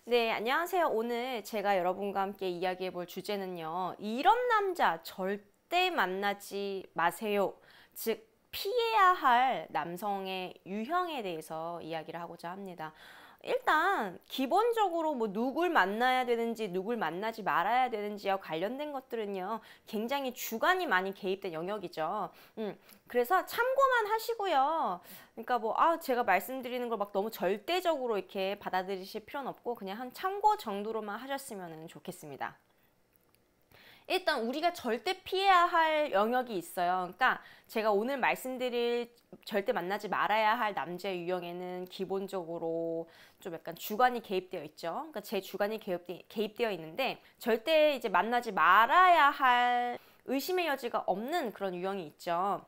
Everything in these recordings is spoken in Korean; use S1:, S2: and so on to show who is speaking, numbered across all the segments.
S1: 네, 안녕하세요. 오늘 제가 여러분과 함께 이야기해 볼 주제는요. 이런 남자 절대 만나지 마세요. 즉, 피해야 할 남성의 유형에 대해서 이야기를 하고자 합니다. 일단 기본적으로 뭐 누굴 만나야 되는지 누굴 만나지 말아야 되는지와 관련된 것들은요 굉장히 주관이 많이 개입된 영역이죠. 그래서 참고만 하시고요. 그러니까 뭐 제가 말씀드리는 걸 막 너무 절대적으로 이렇게 받아들이실 필요는 없고 그냥 한 참고 정도로만 하셨으면 좋겠습니다. 일단 우리가 절대 피해야 할 영역이 있어요. 그러니까 제가 오늘 말씀드릴 절대 만나지 말아야 할 남자의 유형에는 기본적으로 좀 약간 주관이 개입되어 있죠. 그러니까 제 주관이 개입되어 있는데 절대 이제 만나지 말아야 할 의심의 여지가 없는 그런 유형이 있죠.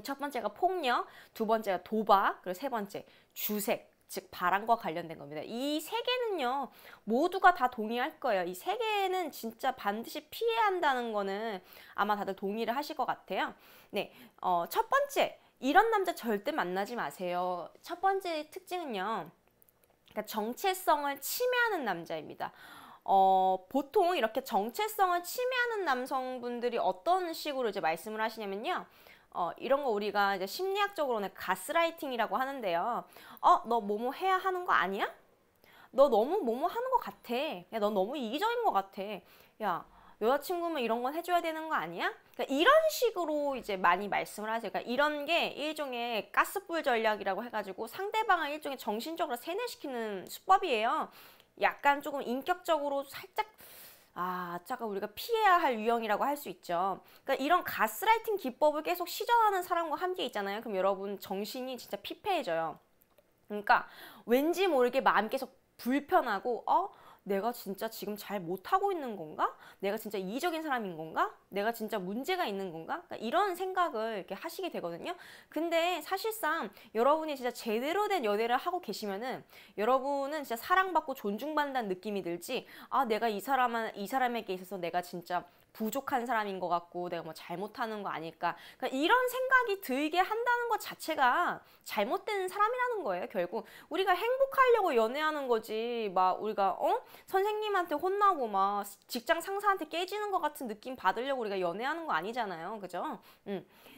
S1: 첫 번째가 폭력, 두 번째가 도박, 그리고 세 번째 주색. 즉 바람과 관련된 겁니다. 이 세 개는요 모두가 다 동의할 거예요. 이 세 개는 진짜 반드시 피해야 한다는 거는 아마 다들 동의를 하실 것 같아요. 네, 첫 번째 이런 남자 절대 만나지 마세요. 첫 번째 특징은요, 그러니까 정체성을 침해하는 남자입니다. 보통 이렇게 정체성을 침해하는 남성분들이 어떤 식으로 이제 말씀을 하시냐면요. 이런 거 우리가 이제 심리학적으로는 가스라이팅이라고 하는데요. 너 뭐뭐 해야 하는 거 아니야? 너 너무 뭐뭐 하는 거 같아. 야, 너 너무 이기적인 거 같아. 야, 여자친구면 이런 건 해줘야 되는 거 아니야? 그러니까 이런 식으로 이제 많이 말씀을 하세요. 그러니까 이런 게 일종의 가스불 전략이라고 해가지고 상대방을 일종의 정신적으로 세뇌시키는 수법이에요. 약간 조금 인격적으로 살짝 잠깐 우리가 피해야 할 유형이라고 할 수 있죠. 그러니까 이런 가스라이팅 기법을 계속 시전하는 사람과 함께 있잖아요. 그럼 여러분 정신이 진짜 피폐해져요. 그러니까 왠지 모르게 마음이 계속 불편하고 내가 진짜 지금 잘 못하고 있는 건가? 내가 진짜 이기적인 사람인 건가? 내가 진짜 문제가 있는 건가? 그러니까 이런 생각을 이렇게 하시게 되거든요. 근데 사실상 여러분이 진짜 제대로 된 연애를 하고 계시면은 여러분은 진짜 사랑받고 존중받는다는 느낌이 들지, 내가 이 사람에게 있어서 내가 진짜 부족한 사람인 것 같고 내가 뭐 잘못하는 거 아닐까, 그러니까 이런 생각이 들게 한다는 것 자체가 잘못된 사람이라는 거예요. 결국 우리가 행복하려고 연애하는 거지 막 우리가 선생님한테 혼나고 막 직장 상사한테 깨지는 것 같은 느낌 받으려고 우리가 연애하는 거 아니잖아요. 그죠?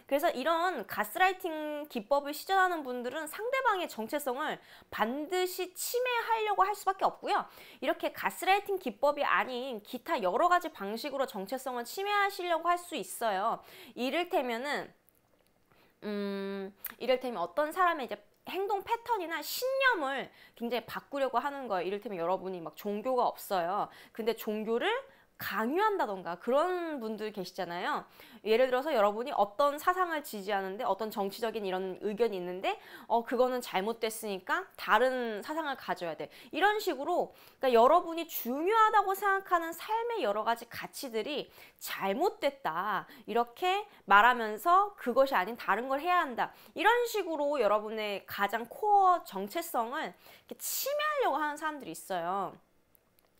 S1: 그래서 이런 가스라이팅 기법을 시전하는 분들은 상대방의 정체성을 반드시 침해하려고 할 수밖에 없고요. 이렇게 가스라이팅 기법이 아닌 기타 여러 가지 방식으로 정체성을 침해하시려고 할 수 있어요. 이를테면 어떤 사람의 이제 행동 패턴이나 신념을 굉장히 바꾸려고 하는 거예요. 이를테면 여러분이 막 종교가 없어요. 근데 종교를 강요한다던가 그런 분들 계시잖아요. 예를 들어서 여러분이 어떤 사상을 지지하는데 어떤 정치적인 이런 의견이 있는데 그거는 잘못됐으니까 다른 사상을 가져야 돼. 이런 식으로 그러니까 여러분이 중요하다고 생각하는 삶의 여러 가지 가치들이 잘못됐다 이렇게 말하면서 그것이 아닌 다른 걸 해야 한다. 이런 식으로 여러분의 가장 코어 정체성을 이렇게 침해하려고 하는 사람들이 있어요.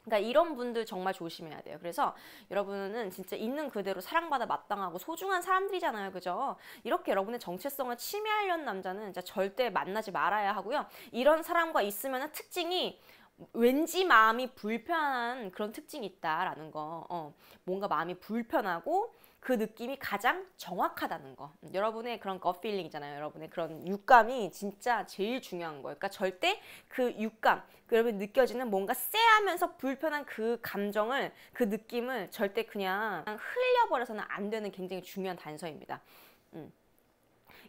S1: 그러니까 이런 분들 정말 조심해야 돼요. 그래서 여러분은 진짜 있는 그대로 사랑받아 마땅하고 소중한 사람들이잖아요. 그죠? 이렇게 여러분의 정체성을 침해하려는 남자는 진짜 절대 만나지 말아야 하고요. 이런 사람과 있으면 특징이 왠지 마음이 불편한 그런 특징이 있다라는 거. 뭔가 마음이 불편하고 그 느낌이 가장 정확하다는 거. 여러분의 그런 gut feeling이잖아요. 여러분의 그런 육감이 진짜 제일 중요한 거예요. 그러니까 절대 그 육감, 여러분 느껴지는 뭔가 쎄하면서 불편한 그 감정을, 그 느낌을 절대 그냥 흘려버려서는 안 되는 굉장히 중요한 단서입니다.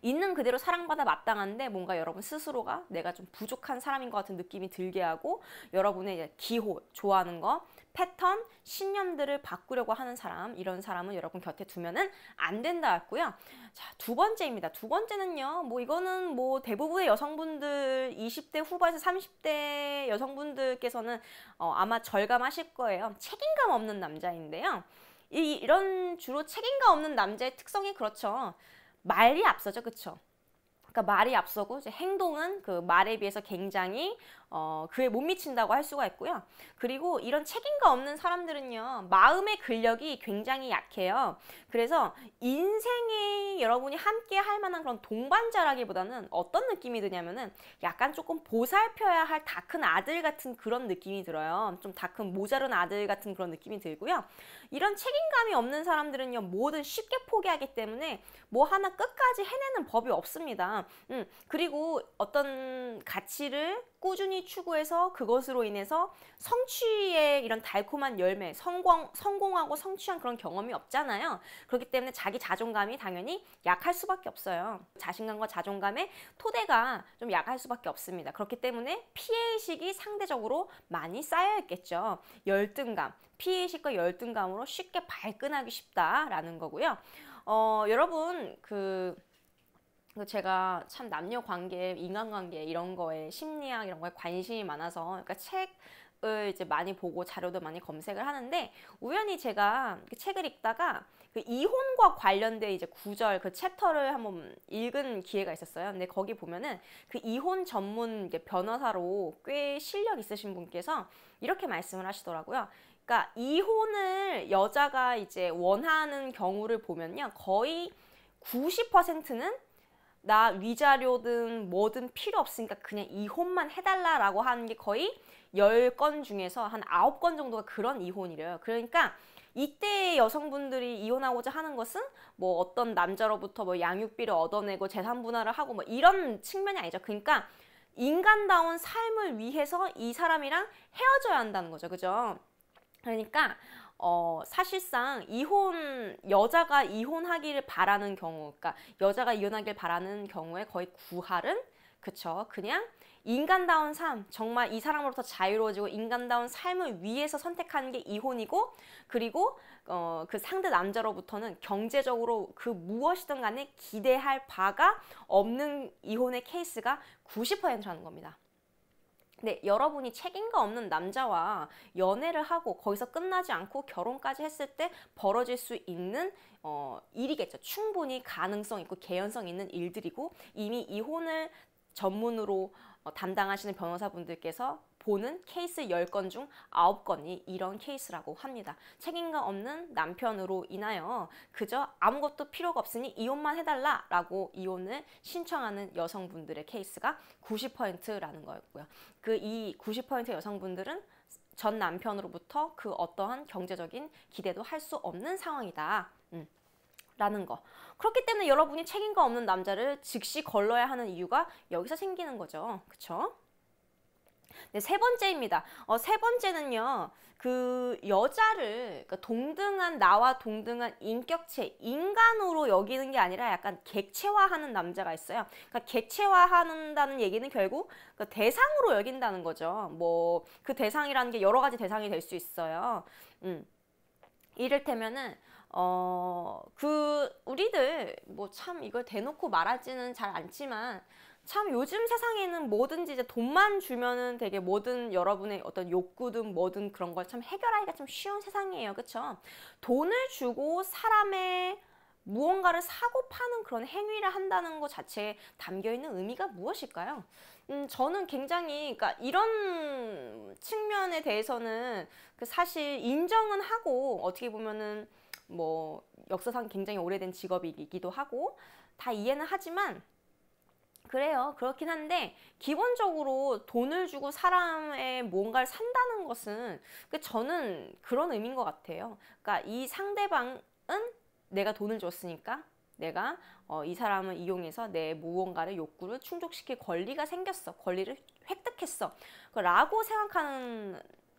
S1: 있는 그대로 사랑받아 마땅한데 뭔가 여러분 스스로가 내가 좀 부족한 사람인 것 같은 느낌이 들게 하고 여러분의 이제 기호, 좋아하는 거, 패턴, 신념들을 바꾸려고 하는 사람, 이런 사람은 여러분 곁에 두면은 안 된다 했고요. 자, 두 번째입니다. 두 번째는요, 뭐 이거는 뭐 대부분의 여성분들 20대 후반에서 30대 여성분들께서는 아마 절감하실 거예요. 책임감 없는 남자인데요. 이런 주로 책임감 없는 남자의 특성이 그렇죠. 말이 앞서죠. 그쵸? 그러니까 말이 앞서고 이제 행동은 그 말에 비해서 굉장히 그에 못 미친다고 할 수가 있고요. 그리고 이런 책임감 없는 사람들은요, 마음의 근력이 굉장히 약해요. 그래서 인생에 여러분이 함께 할 만한 그런 동반자라기보다는 어떤 느낌이 드냐면은 약간 조금 보살펴야 할 다 큰 아들 같은 그런 느낌이 들어요. 좀 다 큰 모자른 아들 같은 그런 느낌이 들고요. 이런 책임감이 없는 사람들은요, 뭐든 쉽게 포기하기 때문에 뭐 하나 끝까지 해내는 법이 없습니다. 그리고 어떤 가치를 꾸준히 추구해서 그것으로 인해서 성취의 이런 달콤한 열매, 성공하고 성취한 그런 경험이 없잖아요. 그렇기 때문에 자기 자존감이 당연히 약할 수밖에 없어요. 자신감과 자존감의 토대가 좀 약할 수밖에 없습니다. 그렇기 때문에 피해의식이 상대적으로 많이 쌓여있겠죠. 열등감, 피해의식과 열등감으로 쉽게 발끈하기 쉽다라는 거고요. 여러분 제가 참 남녀 관계, 인간관계 이런 거에 심리학 이런 거에 관심이 많아서 그러니까 책을 이제 많이 보고 자료도 많이 검색을 하는데 우연히 제가 그 책을 읽다가 그 이혼과 관련된 이제 구절 그 챕터를 한번 읽은 기회가 있었어요. 근데 거기 보면은 그 이혼 전문 변호사로 꽤 실력 있으신 분께서 이렇게 말씀을 하시더라고요. 그러니까 이혼을 여자가 이제 원하는 경우를 보면요, 거의 90%는 나 위자료든 뭐든 필요 없으니까 그냥 이혼만 해달라라고 하는 게 거의 10건 중에서 한 9건 정도가 그런 이혼이래요. 그러니까 이때 여성분들이 이혼하고자 하는 것은 뭐 어떤 남자로부터 뭐 양육비를 얻어내고 재산 분할을 하고 뭐 이런 측면이 아니죠. 그러니까 인간다운 삶을 위해서 이 사람이랑 헤어져야 한다는 거죠. 그죠? 그러니까 사실상 여자가 이혼하기를 바라는 경우, 그러니까 여자가 이혼하길 바라는 경우에 거의 구할은, 그쵸, 그냥 인간다운 삶, 정말 이 사람으로부터 자유로워지고 인간다운 삶을 위해서 선택하는 게 이혼이고, 그리고 그 상대 남자로부터는 경제적으로 그 무엇이든 간에 기대할 바가 없는 이혼의 케이스가 90%라는 겁니다. 네, 여러분이 책임감 없는 남자와 연애를 하고 거기서 끝나지 않고 결혼까지 했을 때 벌어질 수 있는 일이겠죠. 충분히 가능성 있고 개연성 있는 일들이고 이미 이혼을 전문으로 담당하시는 변호사분들께서 보는 케이스 10건 중 9건이 이런 케이스라고 합니다. 책임감 없는 남편으로 인하여 그저 아무것도 필요가 없으니 이혼만 해달라라고 이혼을 신청하는 여성분들의 케이스가 90%라는 거였고요. 이 90% 여성분들은 전 남편으로부터 그 어떠한 경제적인 기대도 할 수 없는 상황이다. 라는 거. 그렇기 때문에 여러분이 책임감 없는 남자를 즉시 걸러야 하는 이유가 여기서 생기는 거죠. 그쵸? 네, 세 번째입니다. 세 번째는요, 그 여자를 그러니까 나와 동등한 인격체, 인간으로 여기는 게 아니라 약간 객체화하는 남자가 있어요. 그러니까 객체화한다는 얘기는 결국 그 대상으로 여긴다는 거죠. 뭐 그 대상이라는 게 여러 가지 대상이 될 수 있어요. 이를테면은 우리들 뭐 참 이걸 대놓고 말하지는 잘 않지만 참 요즘 세상에는 뭐든지 이제 돈만 주면은 되게 모든 여러분의 어떤 욕구든 뭐든 그런 걸 참 해결하기가 좀 쉬운 세상이에요. 그쵸? 돈을 주고 사람의 무언가를 사고 파는 그런 행위를 한다는 것 자체에 담겨있는 의미가 무엇일까요? 저는 굉장히, 그러니까 이런 측면에 대해서는 사실 인정은 하고 어떻게 보면은 뭐 역사상 굉장히 오래된 직업이기도 하고 다 이해는 하지만 그래요. 그렇긴 한데 기본적으로 돈을 주고 사람의 뭔가를 산다는 것은 저는 그런 의미인 것 같아요. 그러니까 이 상대방은 내가 돈을 줬으니까 내가 이 사람을 이용해서 내 무언가를 욕구를 충족시킬 권리가 생겼어. 권리를 획득했어. 라고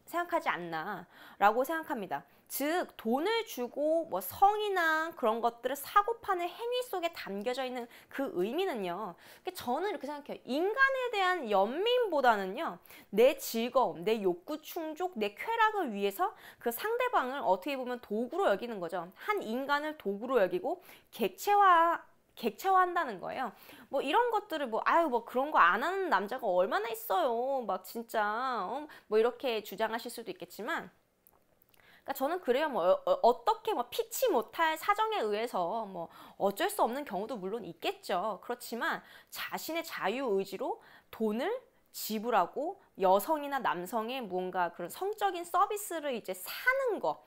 S1: 생각하지 않나 라고 생각합니다. 즉 돈을 주고 뭐 성이나 그런 것들을 사고 파는 행위 속에 담겨져 있는 그 의미는요, 저는 이렇게 생각해요. 인간에 대한 연민보다는요, 내 즐거움, 내 욕구 충족, 내 쾌락을 위해서 그 상대방을 어떻게 보면 도구로 여기는 거죠. 한 인간을 도구로 여기고 객체화한다는 거예요. 뭐 이런 것들을 뭐 그런 거 안 하는 남자가 얼마나 있어요. 막 진짜 뭐 이렇게 주장하실 수도 있겠지만, 그러니까 저는 그래요. 뭐 어떻게 뭐 피치 못할 사정에 의해서 뭐 어쩔 수 없는 경우도 물론 있겠죠. 그렇지만 자신의 자유 의지로 돈을 지불하고 여성이나 남성의 뭔가 그런 성적인 서비스를 이제 사는 거,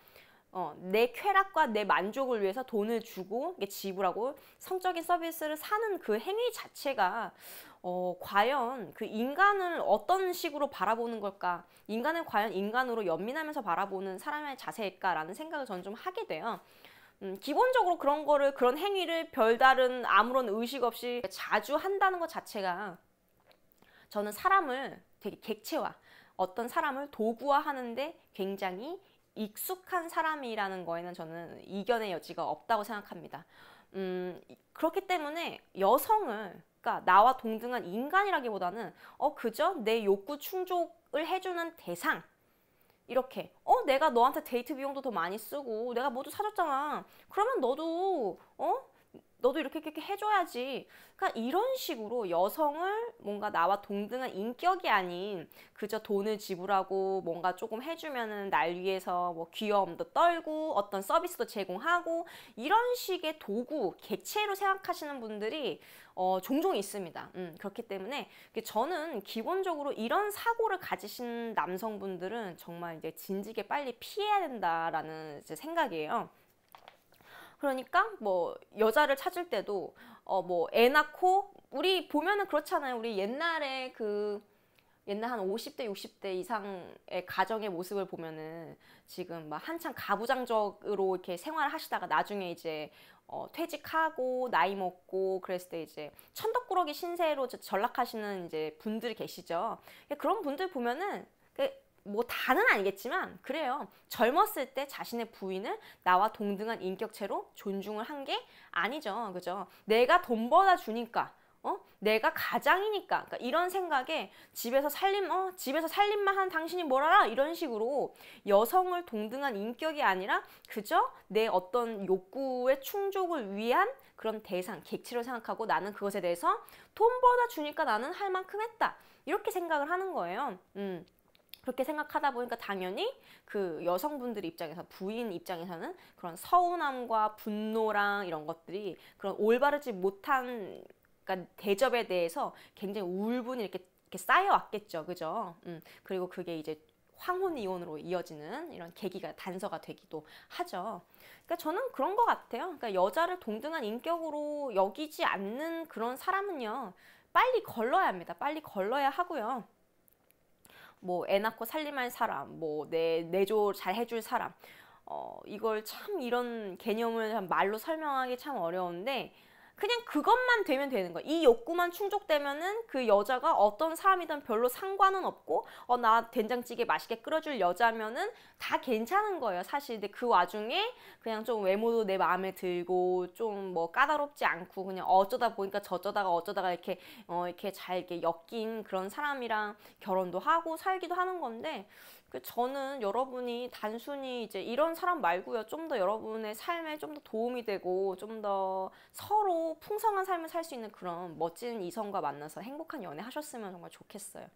S1: 내 쾌락과 내 만족을 위해서 돈을 주고 지불하고 성적인 서비스를 사는 그 행위 자체가 과연 그 인간을 어떤 식으로 바라보는 걸까? 인간을 과연 인간으로 연민하면서 바라보는 사람의 자세일까라는 생각을 저는 좀 하게 돼요. 기본적으로 그런 행위를 별다른 아무런 의식 없이 자주 한다는 것 자체가 저는 사람을 되게 객체화, 어떤 사람을 도구화하는데 굉장히 익숙한 사람이라는 거에는 저는 이견의 여지가 없다고 생각합니다. 그렇기 때문에 여성을, 그러니까 나와 동등한 인간이라기보다는 그저 내 욕구 충족을 해주는 대상, 이렇게 내가 너한테 데이트 비용도 더 많이 쓰고 내가 모두 사줬잖아. 그러면 너도 이렇게 해줘야지. 그러니까 이런 식으로 여성을 뭔가 나와 동등한 인격이 아닌 그저 돈을 지불하고 뭔가 조금 해주면은 날 위해서 뭐 귀여움도 떨고 어떤 서비스도 제공하고 이런 식의 도구, 객체로 생각하시는 분들이 종종 있습니다. 그렇기 때문에 저는 기본적으로 이런 사고를 가지신 남성분들은 정말 이제 진즉에 빨리 피해야 된다라는 이제 생각이에요. 그러니까 뭐 여자를 찾을 때도 뭐 애 낳고 우리 보면은 그렇잖아요. 우리 옛날에 옛날 한 50대 60대 이상의 가정의 모습을 보면은 지금 막 한창 가부장적으로 이렇게 생활을 하시다가 나중에 이제 퇴직하고 나이 먹고 그랬을 때 이제 천덕꾸러기 신세로 전락하시는 이제 분들이 계시죠. 그런 분들 보면은 뭐 다는 아니겠지만 그래요. 젊었을 때 자신의 부인을 나와 동등한 인격체로 존중을 한 게 아니죠. 그죠? 내가 돈 벌어 주니까 내가 가장이니까, 그러니까 이런 생각에 집에서 살림만 하는 당신이 뭘 알아? 이런 식으로 여성을 동등한 인격이 아니라 그저 내 어떤 욕구의 충족을 위한 그런 대상, 객체로 생각하고 나는 그것에 대해서 돈 벌어 주니까 나는 할 만큼 했다. 이렇게 생각을 하는 거예요. 그렇게 생각하다 보니까 당연히 그 여성분들 입장에서, 부인 입장에서는 그런 서운함과 분노랑 이런 것들이 그런 올바르지 못한 그러니까 대접에 대해서 굉장히 우울분이 이렇게 쌓여왔겠죠. 그죠? 그리고 그게 이제 황혼 이혼으로 이어지는 이런 계기가 단서가 되기도 하죠. 그러니까 저는 그런 것 같아요. 그러니까 여자를 동등한 인격으로 여기지 않는 그런 사람은요, 빨리 걸러야 합니다. 빨리 걸러야 하고요. 뭐 애 낳고 살림할 사람, 뭐 내조 잘 해줄 사람, 이걸 참 이런 개념을 말로 설명하기 참 어려운데 그냥 그것만 되면 되는 거야. 이 욕구만 충족되면은 그 여자가 어떤 사람이든 별로 상관은 없고 나 된장찌개 맛있게 끓여줄 여자면은 다 괜찮은 거예요, 사실. 근데 그 와중에 그냥 좀 외모도 내 마음에 들고 좀 뭐 까다롭지 않고 그냥 어쩌다 보니까 어쩌다가 이렇게 잘 이렇게 엮인 그런 사람이랑 결혼도 하고 살기도 하는 건데 저는 여러분이 단순히 이제 이런 사람 말고요, 좀 더 여러분의 삶에 좀 더 도움이 되고 좀 더 서로 풍성한 삶을 살 수 있는 그런 멋진 이성과 만나서 행복한 연애 하셨으면 정말 좋겠어요.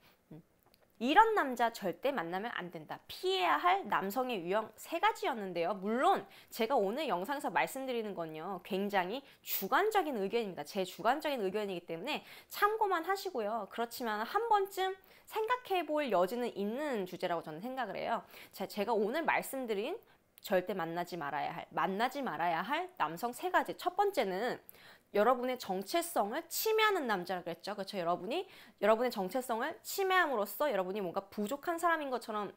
S1: 이런 남자 절대 만나면 안 된다. 피해야 할 남성의 유형 3가지였는데요. 물론 제가 오늘 영상에서 말씀드리는 건요, 굉장히 주관적인 의견입니다. 제 주관적인 의견이기 때문에 참고만 하시고요. 그렇지만 한 번쯤 생각해 볼 여지는 있는 주제라고 저는 생각을 해요. 제가 오늘 말씀드린 절대 만나지 말아야 할 남성 3가지. 첫 번째는 여러분의 정체성을 침해하는 남자라고 그랬죠. 그렇죠? 여러분의 정체성을 침해함으로써 여러분이 뭔가 부족한 사람인 것처럼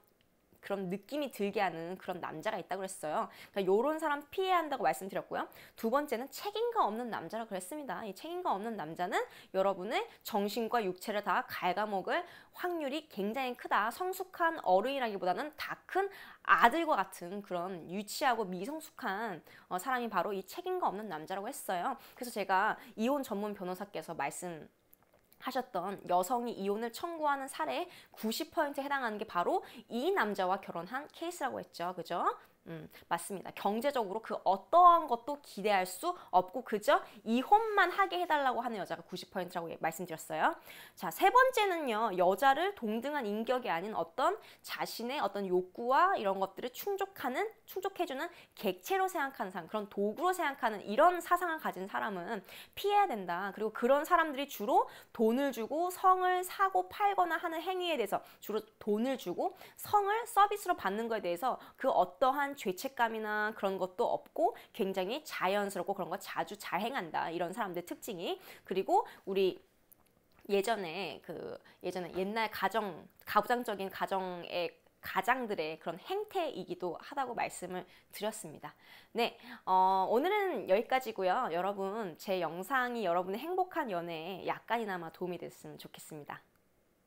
S1: 그런 느낌이 들게 하는 그런 남자가 있다고 그랬어요. 그러니까 이런 사람 피해야 한다고 말씀드렸고요. 두 번째는 책임감 없는 남자라고 그랬습니다. 이 책임감 없는 남자는 여러분의 정신과 육체를 다 갉아먹을 확률이 굉장히 크다. 성숙한 어른이라기보다는 다 큰 아들과 같은 그런 유치하고 미성숙한 사람이 바로 이 책임감 없는 남자라고 했어요. 그래서 제가 이혼 전문 변호사께서 하셨던 여성이 이혼을 청구하는 사례의 90%에 해당하는 게 바로 이 남자와 결혼한 케이스라고 했죠. 그죠? 맞습니다. 경제적으로 그 어떠한 것도 기대할 수 없고 그저 이혼만 하게 해달라고 하는 여자가 90%라고 말씀드렸어요. 자, 세 번째는요. 여자를 동등한 인격이 아닌 어떤 자신의 어떤 욕구와 이런 것들을 충족해주는 객체로 생각하는 사람, 그런 도구로 생각하는 이런 사상을 가진 사람은 피해야 된다. 그리고 그런 사람들이 주로 돈을 주고 성을 사고 팔거나 하는 행위에 대해서 주로 돈을 주고 성을 서비스로 받는 것에 대해서 그 어떠한 죄책감이나 그런 것도 없고 굉장히 자연스럽고 그런 거 자주 잘 행한다. 이런 사람들 특징이. 그리고 우리 예전에 옛날 가부장적인 가장들의 그런 행태이기도 하다고 말씀을 드렸습니다. 네, 오늘은 여기까지고요. 여러분, 제 영상이 여러분의 행복한 연애에 약간이나마 도움이 됐으면 좋겠습니다.